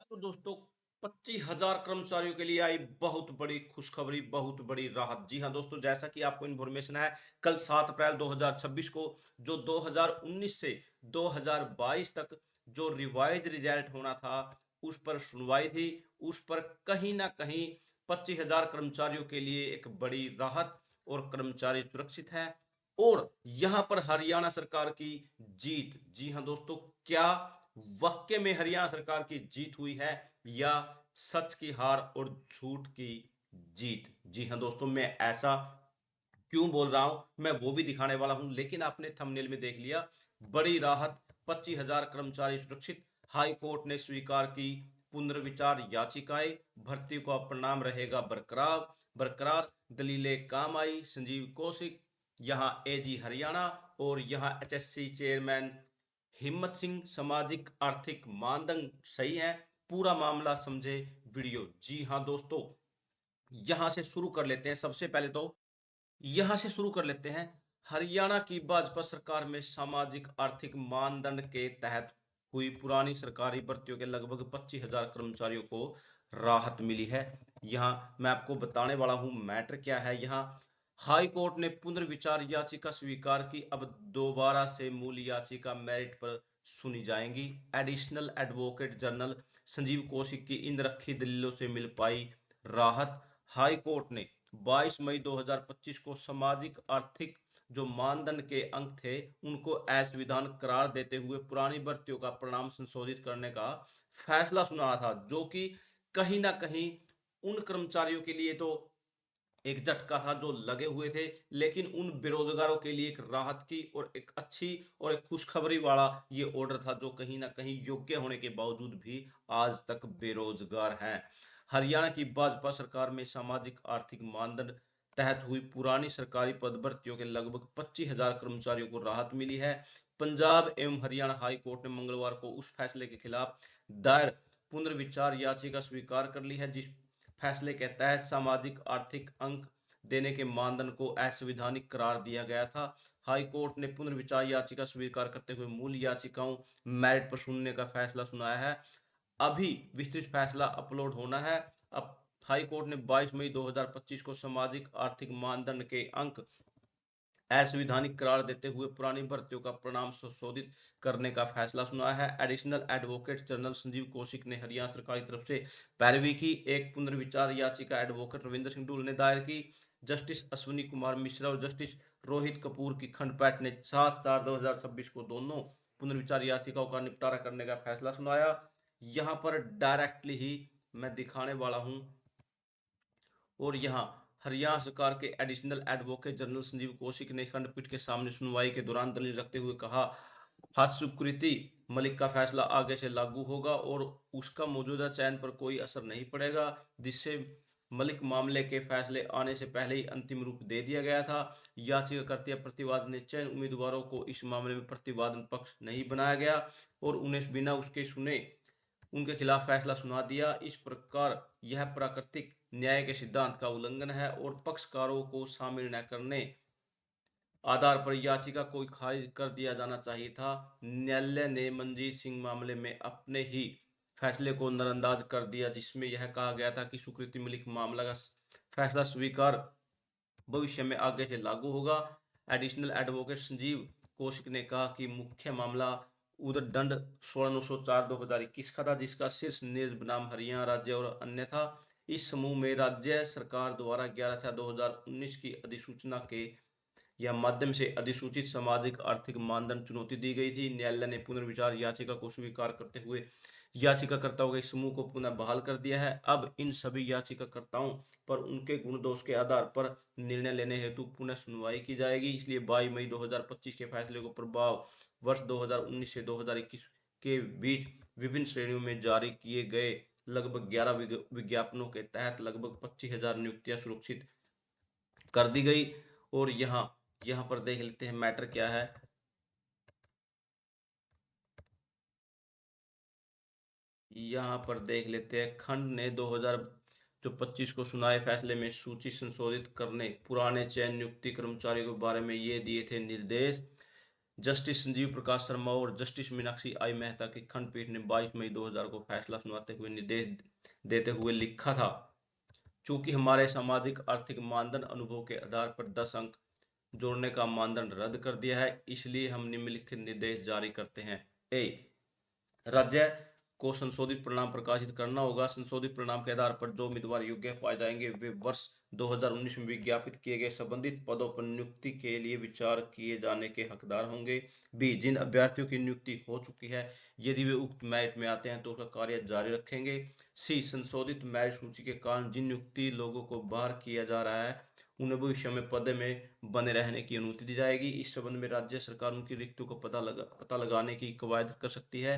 तो दोस्तों 25,000 कर्मचारियों के लिए आई बहुत बड़ी खुशखबरी, बहुत बड़ी राहत। जी हाँ दोस्तों, जैसा कि आपको इन्फॉर्मेशन है, कल 7 अप्रैल 2026 को जो 2019 से 2022 तक जो रिवाइज रिजल्ट होना था, उस पर सुनवाई थी। उस पर कहीं ना कहीं 25,000 कर्मचारियों के लिए एक बड़ी राहत और कर्मचारी सुरक्षित है। और यहां पर हरियाणा सरकार की जीत। जी हां दोस्तों, क्या वाकई में हरियाणा सरकार की जीत हुई है या सच की हार और झूठ की जीत? जी हां दोस्तों, मैं ऐसा क्यों बोल रहा हूं मैं वो भी दिखाने वाला हूं, लेकिन आपने थंबनेल में देख लिया। बड़ी राहत, 25,000 कर्मचारी सुरक्षित। हाई कोर्ट ने स्वीकार की पुनर्विचार याचिकाएं। भर्ती का परिणाम रहेगा बरकरार बरकरार। दलीलें काम आई। संजीव कौशिक यहां एजी हरियाणा और यहां एचएससी चेयरमैन हिम्मत सिंह। सामाजिक आर्थिक मानदंड सही है। पूरा मामला समझे वीडियो। जी हां दोस्तों, यहां से शुरू कर लेते हैं। सबसे पहले तो यहां से शुरू कर लेते हैं। हरियाणा की भाजपा सरकार में सामाजिक आर्थिक मानदंड के तहत हुई पुरानी सरकारी भर्तियों के लगभग 25,000 कर्मचारियों को राहत मिली है। यहां मैं आपको बताने वाला हूं मैटर क्या है। यहां हाई कोर्ट ने पुनर्विचार याचिका स्वीकार की। अब दोबारा से मूल याचिका मेरिट पर सुनी जाएंगी। Additional advocate general Sanjeev Kaushik की इन रखी दलीलों से मिल पाई राहत। हाई कोर्ट ने 22 मई 2025 को सामाजिक आर्थिक जो मानदंड के अंक थे उनको असंविधान करार देते हुए पुरानी भर्तियों का परिणाम संशोधित करने का फैसला सुनाया था, जो कि कहीं ना कहीं उन कर्मचारियों के लिए तो एक झटका था जो लगे हुए थे, लेकिन उन बेरोजगारों के लिए एक राहत की और एक अच्छी और एक खुशखबरी वाला ये ऑर्डर था, जो कहीं ना कहीं योग्य होने के बावजूद भी आज तक बेरोजगार हैं। हरियाणा की भाजपा सरकार में सामाजिक आर्थिक मानदंड तहत हुई पुरानी सरकारी पद भर्तियों के लगभग 25,000 कर्मचारियों को राहत मिली है। पंजाब एवं हरियाणा हाई कोर्ट ने मंगलवार को उस फैसले के खिलाफ दायर पुनर्विचार याचिका स्वीकार कर ली है, जिस फैसले के तहत सामाजिक आर्थिक अंक देने के मानदंड को असंवैधानिक करार दिया गया था। हाई कोर्ट ने पुनर्विचार याचिका स्वीकार करते हुए मूल याचिकाओं मेरिट पर सुनने का फैसला सुनाया है। अभी विस्तृत फैसला अपलोड होना है। अब हाई कोर्ट ने 22 मई 2025 को सामाजिक आर्थिक मानदंड के अंक असंवैधानिक करार देते हुए पुरानी भर्तियों का परिणाम संशोधित करने का फैसला सुना है। Additional advocate general Sanjeev Kaushik ने हरियाणा सरकार की तरफ से पैरवी की। एक पुनर्विचार याचिका एडवोकेट रविंद्र सिंह डूल ने दायर की। जस्टिस अश्विनी कुमार मिश्रा और जस्टिस रोहित कपूर की खंडपीठ ने 7/4/2026 को दोनों पुनर्विचार याचिकाओं का निपटारा करने का फैसला सुनाया। यहां पर डायरेक्टली ही मैं दिखाने वाला हूं। और यहां हरियाणा सरकार के additional advocate general Sanjeev Kaushik ने खंडपीठ के सामने सुनवाई के दौरान दलील रखते हुए कहा, हर्षुकृति मलिक का फैसला आगे से लागू होगा और उसका मौजूदा चयन पर कोई असर नहीं पड़ेगा, जिससे मलिक मामले के फैसले आने से पहले ही अंतिम रूप दे दिया गया था। याचिकाकर्ता प्रतिवादी ने चयन उम्मीदवारों को इस मामले में प्रतिवादन पक्ष नहीं बनाया गया और उन्हें बिना उसके सुने उनके खिलाफ फैसला सुना दिया। इस प्रकार यह प्राकृतिक न्याय के सिद्धांत का उल्लंघन है और पक्षकारों को शामिल न करने आधार पर याचिका को खारिज कर दिया जाना चाहिए था। न्यायालय ने मनजीत सिंह मामले में अपने ही फैसले को नजरअंदाज कर दिया, जिसमें यह कहा गया था कि सुकृति मलिक मामला का फैसला स्वीकार भविष्य में आगे से लागू होगा। एडिशनल एडवोकेट संजीव कौशिक ने कहा कि मुख्य मामला उद्दंड 16/904/2021 का था, जिसका शीर्ष न्यायाधीश बनाम हरियाणा राज्य और अन्य था। इस समूह में राज्य सरकार द्वारा 11/6/2019 की अधिसूचना के या माध्यम से अधिसूचित सामाजिक आर्थिक मानदंड चुनौती दी गई थी। न्यायालय ने पुनर्विचार याचिका को स्वीकार करते हुए याचिकाकर्ताओं के समूह को पुनः बहाल कर दिया है। अब इन सभी याचिकाकर्ताओं पर उनके गुण दोष के आधार पर निर्णय लेने हेतु पुनः सुनवाई की जाएगी। इसलिए 22 मई 2025 के फैसले को प्रभाव वर्ष 2019 से 2021 के बीच विभिन्न श्रेणियों में जारी किए गए लगभग 11 विज्ञापनों के तहत लगभग 25,000 नियुक्तियां सुरक्षित कर दी गई। और यहाँ यहाँ पर देख लेते हैं मैटर क्या है। यहाँ पर देख लेते हैं खंड ने 2025 को सुनाए फैसले में सूची संशोधित करने पुराने चयन नियुक्ति कर्मचारियों के बारे में ये दिए थे निर्देश। जस्टिस संजीव प्रकाश शर्मा और जस्टिस मीनाक्षी आई मेहता की खंडपीठ ने 22 मई 2000 को फैसला सुनाते हुए निर्देश देते हुए लिखा था, चूंकि हमारे सामाजिक आर्थिक मानदंड अनुभव के आधार पर 10 अंक जोड़ने का मानदंड रद्द कर दिया है, इसलिए हम निम्नलिखित निर्देश जारी करते हैं। ए, राज्य को संशोधित परिणाम प्रकाशित करना होगा। संशोधित परिणाम के आधार पर जो उम्मीदवार योग्य पाए जाएंगे वे वर्ष 2019 में विज्ञापित किए गए संबंधित पदों पर नियुक्ति के लिए विचार किए जाने के हकदार होंगे। बी, जिन अभ्यर्थियों की नियुक्ति हो चुकी है यदि वे उक्त मेरिट में आते हैं तो उसका कार्य जारी रखेंगे। सी, संशोधित मेरिट सूची के कारण जिन नियुक्ति लोगों को बाहर किया जा रहा है उन्हें भविष्य में पद में बने रहने की अनुमति दी जाएगी। इस संबंध में राज्य सरकार उनकी रिक्तियों को पता लगाने की कवायद कर सकती है।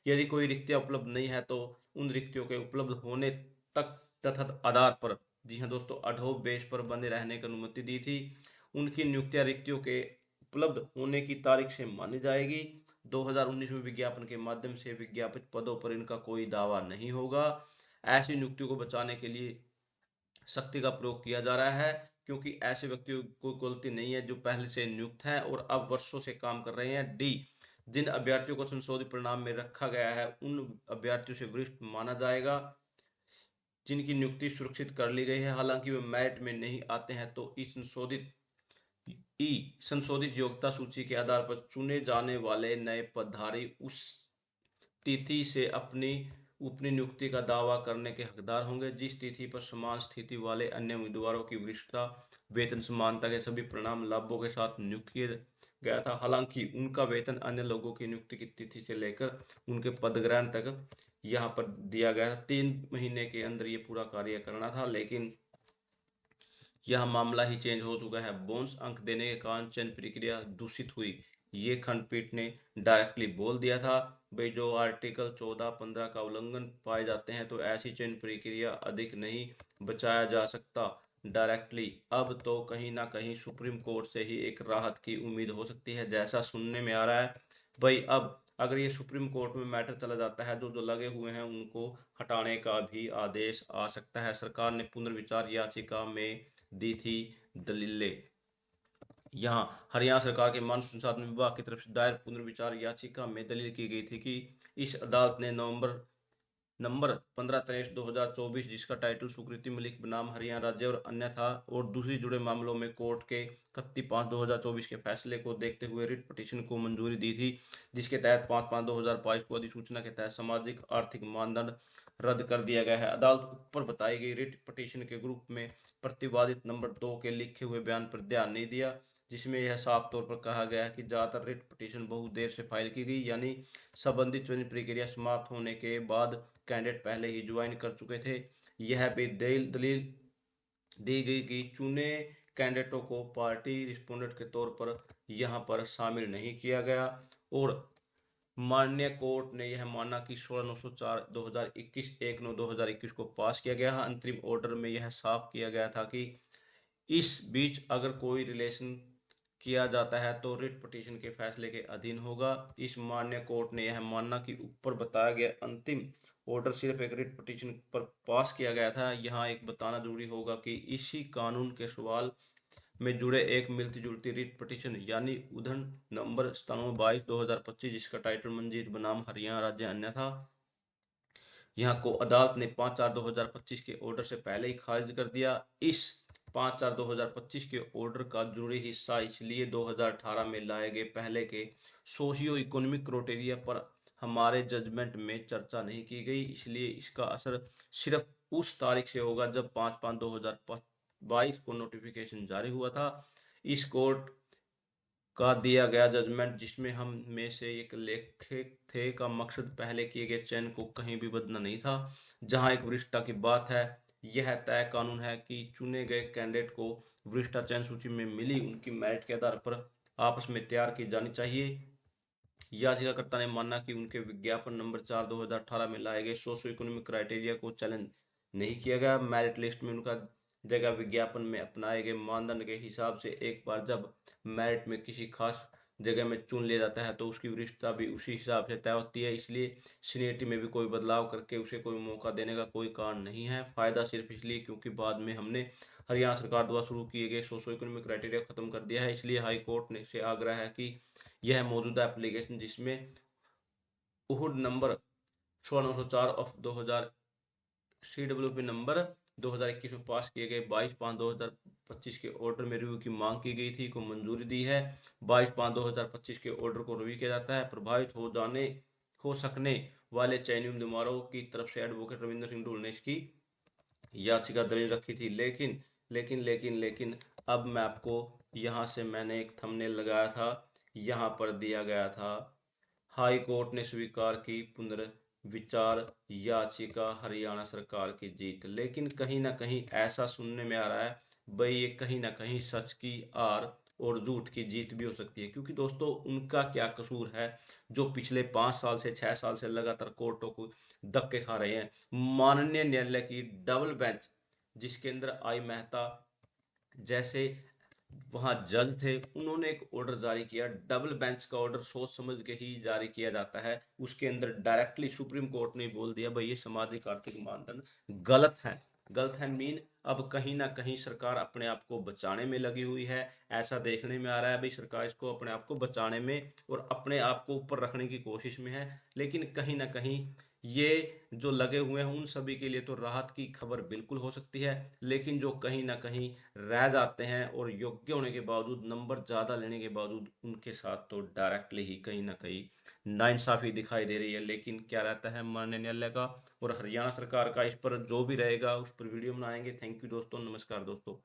यदि कोई रिक्तियां उपलब्ध नहीं है तो उन रिक्तियों के उपलब्ध होने तक तथा आधार पर, जी हाँ दोस्तों, अडहोक बेस पर बने रहने की अनुमति दी थी। उनकी नियुक्तियां रिक्तियों के उपलब्ध होने की तारीख से मानी जाएगी। 2019 में विज्ञापन के माध्यम से विज्ञापित पदों पर इनका कोई दावा नहीं होगा। ऐसी नियुक्तियों को बचाने के लिए शक्ति का प्रयोग किया जा रहा है, क्योंकि ऐसे व्यक्तियों को गलती नहीं है जो पहले से नियुक्त हैं और अब वर्षों से काम कर रहे हैं। डी, जिन अभ्यर्थियों को संशोधित परिणाम में रखा गया है उन अभ्यर्थियों से वरिष्ठ माना जाएगा जिनकी नियुक्ति सुरक्षित कर ली गई है, हालांकि वे मेरिट में नहीं आते हैं तो इस संशोधित ई संशोधित योग्यता सूची के आधार पर चुने जाने वाले नए पदधारी उस तिथि से अपनी उपनी नियुक्ति का दावा करने के हकदार होंगे जिस तिथि पर समान स्थिति वाले अन्य उम्मीदवारों की वरिष्ठता, वेतन समानता के सभी परिणाम लाभों के साथ नियुक्त किया गया था। हालांकि उनका वेतन अन्य लोगों की नियुक्ति की तिथि से लेकर उनके पदग्रहण तक यहाँ पर दिया गया था। 3 महीने के अंदर ये पूरा कार्य करना था, लेकिन यह मामला ही चेंज हो चुका है। बोनस अंक देने के कारण चयन प्रक्रिया दूषित हुई, ये खंडपीठ ने डायरेक्टली बोल दिया था। भाई जो आर्टिकल 14-15 का उल्लंघन पाए जाते हैं तो ऐसी चयन प्रक्रिया अधिक नहीं बचाया जा सकता डायरेक्टली। अब तो कहीं ना कहीं सुप्रीम कोर्ट से ही एक राहत की उम्मीद हो सकती है, जैसा सुनने में आ रहा है। भाई अब अगर ये सुप्रीम कोर्ट में मैटर चला जाता है जो जो लगे हुए हैं उनको हटाने का भी आदेश आ सकता है। सरकार ने पुनर्विचार याचिका में दी थी दलीलें। यहाँ हरियाणा सरकार के मानव संसाधन विभाग की तरफ से दायर पुनर्विचार याचिका में दलील की गई थी कि इस अदालत ने नंबर 15/23/2024 जिसका टाइटल सुकृति मलिक बनाम हरियाणा राज्य और अन्य था और दूसरी जुड़े मामलों में कोर्ट के 31/5/2024 के फैसले को देखते हुए रिट पिटीशन को मंजूरी दी थी, जिसके तहत 5/5/2022 को अधिसूचना के तहत सामाजिक आर्थिक मानदंड रद्द कर दिया गया है। अदालत ऊपर बताई गई रिट पिटीशन के ग्रुप में प्रतिवादित नंबर 2 के लिखे हुए बयान पर ध्यान नहीं दिया, जिसमें यह साफ तौर पर कहा गया है कि ज्यादातर रिट पिटीशन बहुत देर से फाइल की गई, यानी संबंधित चुनावी प्रक्रिया समाप्त होने के बाद कैंडिडेट पहले ही ज्वाइन कर चुके थे। यह भी दलील दी गई कि चुने कैंडिडेटों को पार्टी रिस्पोंडेंट के तौर पर यहां पर शामिल नहीं किया गया और माननीय कोर्ट ने यह माना कि 16/904/2021 1/9/2021 को पास किया गया। अंतरिम ऑर्डर में यह साफ किया गया था कि इस बीच अगर कोई रिलेशन किया जाता है तो रिट पिटीशन के फैसले के अधीन होगा। इस मान्य कोर्ट ने यह मानना कि ऊपर बताया गया अंतिम ऑर्डर सिर्फ एक रिट पिटीशन पर पास किया गया था। यहाँ एक बताना जरूरी होगा कि इसी कानून के सवाल में जुड़े एक मिलती जुलती रिट पिटीशन यानी उधन नंबर 97/22/2025 जिसका टाइटल मंजीत बनाम हरियाणा राज्य अन्य था, यहाँ को अदालत ने 5/4/2025 के ऑर्डर से पहले ही खारिज कर दिया। इस 5/4/2025 के ऑर्डर का जरूरी हिस्सा इसलिए 2018 में लाए गए पहले के सोशियो इकोनॉमिक क्राइटेरिया पर हमारे जजमेंट में चर्चा नहीं की गई, इसलिए इसका असर सिर्फ उस तारीख से होगा जब 5/5/2022 को नोटिफिकेशन जारी हुआ था। इस कोर्ट का दिया गया जजमेंट जिसमें हम में से एक लेखक थे का मकसद पहले किए गए चयन को कहीं भी बदलना नहीं था। जहां एक वरिष्ठता की बात है, यह तय कानून है कि चुने गए कैंडिडेट को वरिष्ठता चयन सूची में मिली उनकी मेरिट के आधार पर आपस में तैयार की जानी चाहिए। याचिकाकर्ता ने माना कि उनके विज्ञापन नंबर 4/2018 में लाए गए सोशो इकोनॉमिक क्राइटेरिया को चैलेंज नहीं किया गया। मेरिट लिस्ट में उनका जगह विज्ञापन में अपनाए गए मानदंड के हिसाब से एक बार जब मेरिट में किसी खास जगह में चुन लिया जाता है तो उसकी वरिष्ठता भी उसी हिसाब से तय होती है, इसलिए सीनियरिटी में भी कोई बदलाव करके उसे कोई मौका देने का कोई कारण नहीं है। फायदा सिर्फ इसलिए क्योंकि बाद में हमने हरियाणा सरकार द्वारा शुरू किए गए सोशो इकोनॉमिक क्राइटेरिया खत्म कर दिया है, इसलिए हाई कोर्ट ने से आग्रह है कि यह मौजूदा एप्लीकेशन जिसमें उहुड नंबर 1604 ऑफ 2000 CWP नंबर 2021 में पास किए गए 22/5/2025 के ऑर्डर में रिव्यू की मांग की गई थी को मंजूरी दी है। 22/5/2025 के ऑर्डर को रिव्यू किया जाता है। प्रभावित हो सकने वाले चयनित उम्मीदवारों की तरफ से एडवोकेट रविंद्र सिंह ढुल ने इसकी याचिका दर्ज रखी थी। लेकिन अब मैं आपको यहाँ से मैंने एक थंबनेल लगाया था, यहाँ पर दिया गया था हाई कोर्ट ने स्वीकार की पुनर्विचार याचिका, हरियाणा सरकार की जीत। लेकिन कहीं ना कहीं ऐसा सुनने में आ रहा है भाई ये कहीं ना कहीं सच की आर और झूठ की जीत भी हो सकती है, क्योंकि दोस्तों उनका क्या कसूर है जो पिछले 5 साल से 6 साल से लगातार कोर्टों को धक्के खा रहे हैं। माननीय न्यायालय की डबल बेंच जिसके अंदर आई मेहता जैसे वहां जज थे, उन्होंने एक ऑर्डर जारी किया। डबल बेंच का ऑर्डर सोच समझ के ही जारी किया जाता है। उसके अंदर डायरेक्टली सुप्रीम कोर्ट ने बोल दिया भाई ये सामाजिक आर्थिक मानदंड गलत है। गलत है मीन अब कहीं ना कहीं सरकार अपने आप को बचाने में लगी हुई है। ऐसा देखने में आ रहा है भाई सरकार इसको अपने आप को बचाने में और अपने आप को ऊपर रखने की कोशिश में है। लेकिन कहीं ना कहीं ये जो लगे हुए हैं उन सभी के लिए तो राहत की खबर बिल्कुल हो सकती है। लेकिन जो कहीं ना कहीं रह जाते हैं और योग्य होने के बावजूद नंबर ज़्यादा लेने के बावजूद उनके साथ तो डायरेक्टली ही कहीं ना कहीं नाइंसाफ़ी दिखाई दे रही है। लेकिन क्या रहता है माननीय न्यायालय का और हरियाणा सरकार का इस पर जो भी रहेगा उस पर वीडियो बनाएंगे। थैंक यू दोस्तों, नमस्कार दोस्तों।